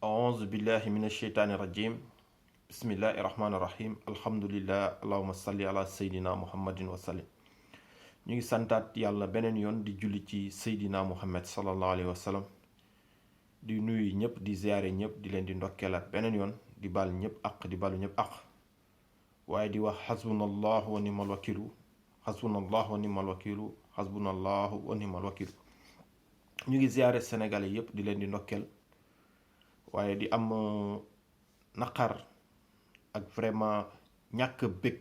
أعوذ بالله من الشيطان الرجيم بسم الله الرحمن الرحيم الحمد لله اللهم صل على سيدنا محمد وسلم ñu ngi santaat yàlla beneen yoon di julli ci Seydina Muhammad sallallahu alayhi wa sallam di nuyu ñëpp di ziyaare ñëpp di leen di ndokkeelaat beneen yoon di baal ñëpp ak di baalu ñëpp ak waaye di wax xasbunallahu wa ni'mal wakilu xasbunallahu wa ni'mal wakilu xasbunallahu wa ni'mal wakilu ñu ngi ziyaare sénégalais yëpp di leen di ndokkeel waaye di am naqar ak vraiment ñàkk bëgg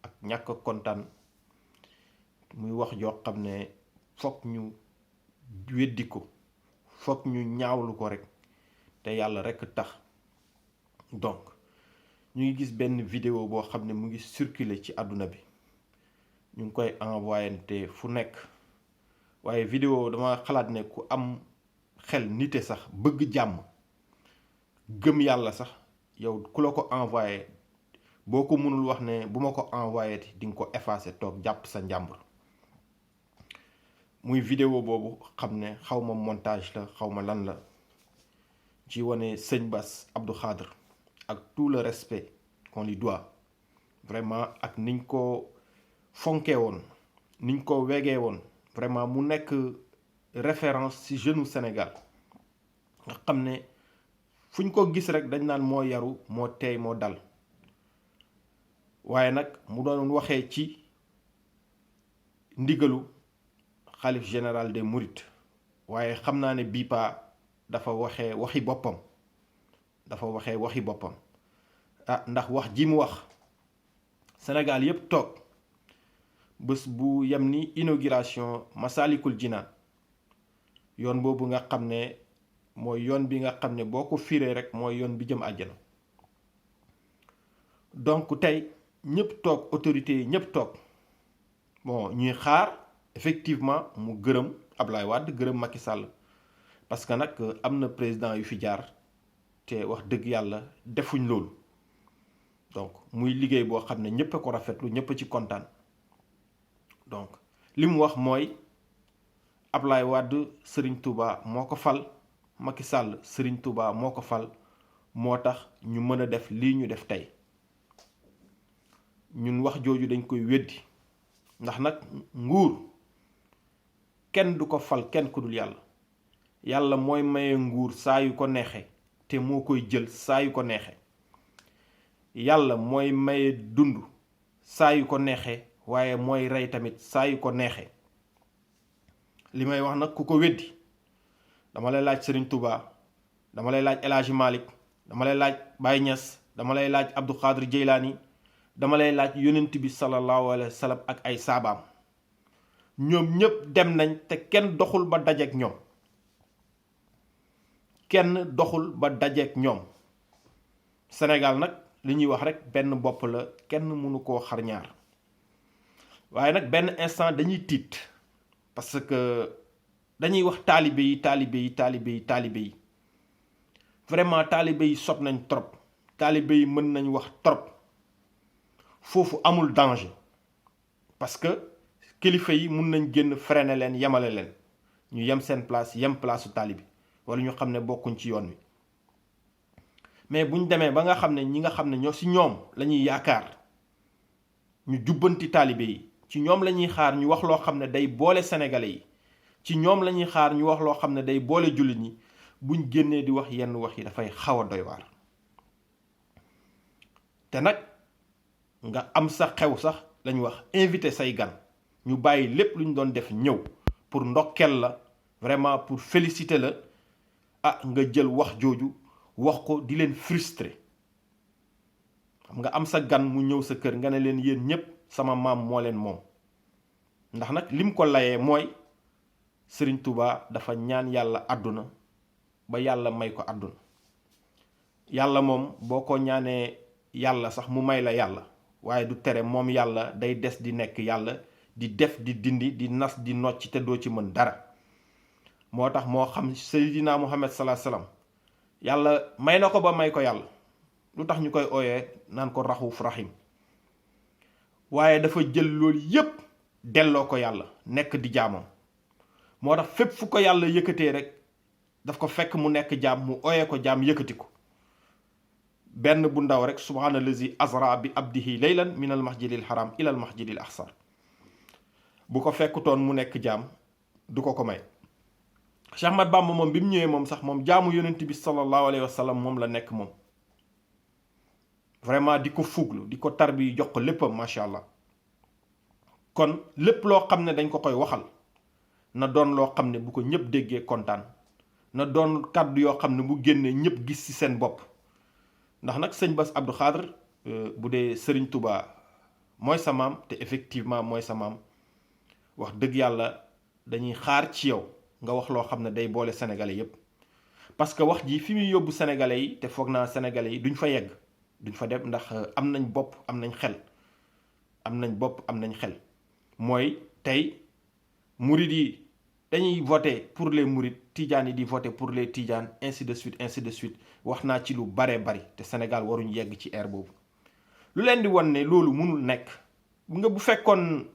ak ñàkk kontaan muy wax joo xam ne foog ñu weddi ko foog ñu ñaawlu ko rek te yàlla rek tax. donc ñu ngi gis benn vidéo boo xam ne mu ngi circuler ci àdduna bi ñu ngi koy envoyé fu nekk waaye vidéo dama xalaat ne ku am xel nite sax bëgg jàmm gëm yàlla sax yow ku la ko envoyé boo ko mënul wax ne bu ma ko envoyé di nga ko effacé toog jàpp sa njàmbur. muy vidéo boobu xam ne xaw ma montage la xaw ma lan la ci wane sëñ Bass Abdou Khadre ak tout le respect qu'on lui doit vraiment ak niñ ko fonkee woon niñ ko wegee woon vraiment mu nekk référence ci jeune Sénégal nga xam ne fuñ ko gis rek dañ naan moo yaru moo teey moo dal waaye nag mu doon waxee ci ndigalu xalif général des Mourides waaye xam naa ne bii paa dafa waxee waxi boppam ndax wax ji mu wax Sénégal yépp toog bés bu yem ni inauguration Massalikul Jinaan yoon boobu nga xam ne mooy yoon bi nga xam ne boo ko firee rek mooy yoon bi jëm àjjana. donc tey ñëpp toog autorités yi ñëpp toog bon ñuy xaar effectivement mu gërëm Ablaye Wade gërëm Macky Sall parce que nag am na président yu fi jaar te wax dëgg yàlla defuñ loolu donc muy liggéey boo xam ne ñëpp a ko rafetlu ñëpp a ci kontaan. donc li mu wax mooy Ablaye Wade Serigne Touba moo ko fal Macky Sall Serigne Touba moo ko fal moo tax ñu mën a def lii ñu def tey ñun wax jooju dañ koy weddi ndax nag nguur kenn du ko fal kenn ku dul yàlla mooy maye nguur saa yu ko neexe te moo koy jël saa yu ko neexe yàlla mooy maye dund saa yu ko neexe waaye mooy rey tamit saa yu ko neexe li may wax nag ku ko weddi dama lay laaj Serigne Touba dama lay laaj El Hadji Malick dama lay laaj Baye Niass dama lay laaj Abdou Khadre Djeylani dama lay laaj yonent bi sallallahu alayhi wa sallam ak ay saabaam ñoom ñépp dem nañ te kenn doxul ba dajeek ñoom Sénégal nag li ñuy wax rek benn bopp la kenn mënu koo xar ñaar waaye nag benn instant dañuy tiit parce que dañuy wax taalibe yi vraiment taalibe yi sob nañ trop taalibe yi mën nañ wax trop foofu amul danger parce que kilifa yi mun nañ génn freiner leen yemale leen ñu yem seen place yem place su taalibe wala ñu xam ne bokkuñ ci yoon wi mais buñ demee ba nga xam ne ñi nga xam ne ñoo ci ñoom la ñuy yaakaar ñu jubbanti taalibe yi ci ñoom la ñuy xaar ñu wax loo xam ne day boole sénégalais yi ci ñoom la ñuy xaar ñu wax loo xam ne day boole jullit ñi buñ génnee di wax yenn wax yi dafay xaw a doy waar te nag nga am sa xew sax lañu wax invité say gan ñu bàyyi lépp lu ñu doon def ñëw pour ndokkeel la vraiment pour féliciter la nga jël wax jooju wax ko di leen frustré xam nga am sa gan mu ñëw sa kër nga ne leen yéen ñépp sama maam moo leen moom ndax nag lim ko layee mooy Serigne Touba dafa ñaan yàlla àdduna ba yàlla may ko àdduna yàlla moom boo ko ñaanee yàlla sax mu may la yàlla waaye du tere moom yàlla day des di nekk yàlla di def di dindi di nas di nocc te doo ci mën dara moo tax moo xam Seydina Muhammad sallallahu alayhi wasallam yàlla may na ko ba may ko yàlla lu tax ñu koy ooyee naan ko raxuuf rahim waaye dafa jël loolu yépp delloo ko yàlla nekk di jaamam moo tax fépp fu ko yàlla yëkkatee rek daf ko fekk mu nekk jaam mu oyee ko jaam yëkkati ko benn bu ndaw rek subhaanallazi asra bi abdihi laylan min al masjidil haram ila al masjidil aqsa bu ko fekkutoon mu nekk jaam du ko may Cheikh Ahmad Bamba moom bi mu ñëwee moom sax moom jaamu yonent bi sallallahu alayhi wa sallam moom la nekk moom vraiment di ko fuglu di ko tarbi jox ko léppam macha allah kon lépp loo xam ne dañ ko koy waxal na doon loo xam ne bu ko ñëpp déggee kontaan na doon kàddu yoo xam ne bu génnee ñëpp gis ci seen bopp ndax nag sëñ Bass Abdou Khadre bu dee Serigne Touba mooy sa maam te effectivement mooy sa maam wax dëgg yàlla dañuy xaar ci yow nga wax loo xam ne day boole sénégalais yépp parce que wax ji fi muy yóbbu sénégalais yi te foog naa sénégalais yi duñ fa yegg duñ fa dem ndax am nañ bopp am nañ xel mooy tey murid yi dañuy voter pour les murid tijaan yi di voter pour les tijaan ainsi de suite wax naa ci lu bare bari te Sénégal waruñ yegg ci ère boobu lu leen di won ne loolu mënul nekk nga bu fekkoon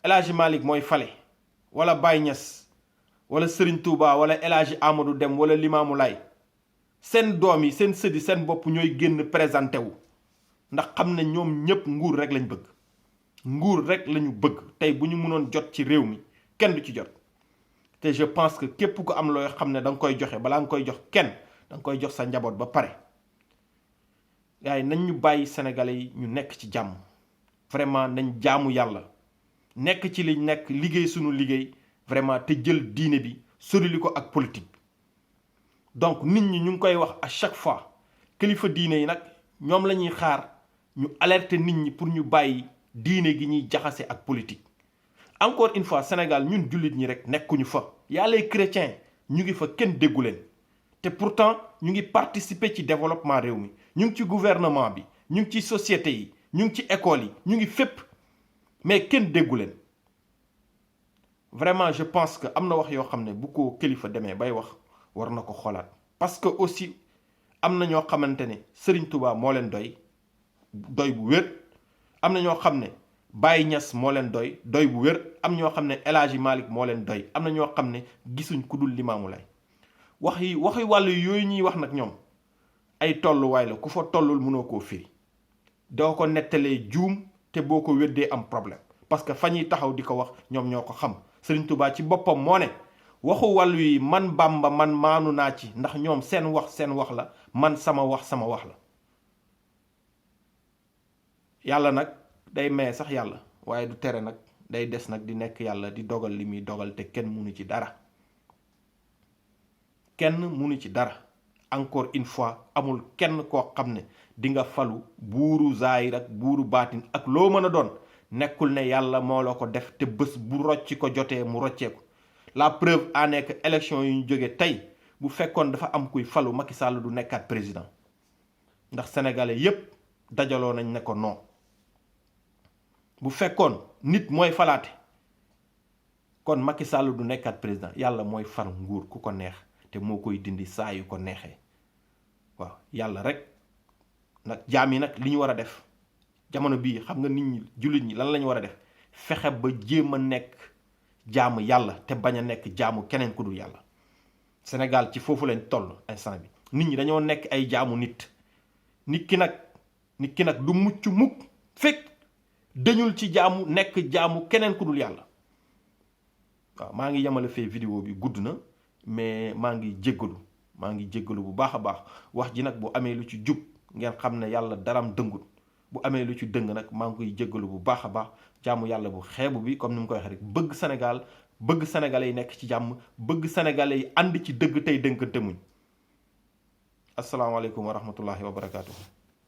El Hadji Malick mooy fale wala Baye Niass wala Serigne Touba wala El Hadji Amadou Dem wala Limamou Laye seen doom yi seen sëdi seen bopp ñooy génn présenté wu ndax xam ne ñoom ñëpp nguur rek lañ bëgg nguur rek lañu bëgg tey bu ñu mënoon jot ci réew mi kenn du ci jot te je pense que képp ko am looy xam ne da nga koy joxe balaa nga koy jox kenn da nga koy jox sa njaboot ba pare gars yi nañ ñu bàyyi sénégalais yi ñu nekk ci jàmm vraiment nañ jaamu yàlla nekk ci liñ nekk liggéey sunu liggéey vraiment te jël diine bi sorili ko ak politique donc nit ñi ñu ngi koy wax à chaque fois kilifa diine yi nag ñoom la ñuy xaar ñu alerter nit ñi pour ñu bàyyi diine gi ñuy jaxase ak politique encore une fois Sénégal ñun jullit ñi rek nekkuñu fa y'a les chrétiens ñu ngi fa kenn déggu leen te pourtant ñu ngi participer ci développement réew mi ñu ngi ci gouvernement bi ñu ngi ci société yi ñu ngi ci école yi ñu ngi fépp mais kenn déggu leen vraiment je pense que am na wax yoo xam ne bu ko kilifa demee bay wax war na ko xoolaat parce que aussi am na ñoo xamante ne Serigne Touba moo leen doy bu wér am na ñoo xam ne Baye Niass moo leen doy bu wér am ñoo xam ne El Hadji Malick moo leen doy am na ñoo xam ne gisuñ ku dul Limaamu Laay waxi wàllu yooyu ñuy wax nag ñoom ay tolluwaay la ku fa tollul mënoo koo firi doo ko nettalee juum te boo ko weddee am problème parce que fa ñuy taxaw di ko wax ñoom ñoo ko xam Serigne Touba ci boppam moo ne waxu wàllu yi man Bamba man maanu naa ci ndax ñoom seen wax la man sama wax la yàlla nag day maye sax yàlla waaye du tere nag day des nag di nekk yàlla di dogal li muy dogal te kenn munu ci dara encore une fois amul kenn koo xam ne di nga falu buuru zaahir ak buuru baatin ak loo mën a doon nekkul ne yàlla moo la ko def te bés bu rocci ko jotee mu rocceeku la preuve en est que élection yu ñu jóge tey bu fekkoon dafa am kuy falu Macky Sall du nekkaat président ndax sénégalais yépp dajaloo nañ ne ko non bu fekkoon nit mooy falaate kon Macky Sall du nekkaat président yàlla mooy far nguur ku ko neex te moo koy dindi saa yu ko neexee waaw yàlla rek nag jaam yi nag li ñu war a def jamono bii xam nga nit ñi jullit ñi lan la ñu war a def fexe ba jéem a nekk jaamu yàlla te bañ a nekk jaamu keneen ku dul yàlla Sénégal ci foofu lañ toll instant bi nit ñi dañoo nekk ay jaamu nit ki nag du mucc mukk fekk dañul ci jaamu nekk jaamu keneen ku dul yàlla waaw maa ngi yemale fee vidéo bi gudd na mais maa ngi jéggalu bu baax a baax wax ji nag bu amee lu ci jub ngeen xam ne yàlla daram dëngut bu amee lu ci dëng nag maa ngi koy jéggalu bu baax a baax jaamu yàlla bu xeebu bi comme ni mu koy waxee rek bëgg Sénégal bëgg sénégalais yi nekk ci jàmm bëgg sénégalais yi ànd ci dëgg tey dënkante muñ asalaamaaleykum wa rahmatullahi wa barakaatu.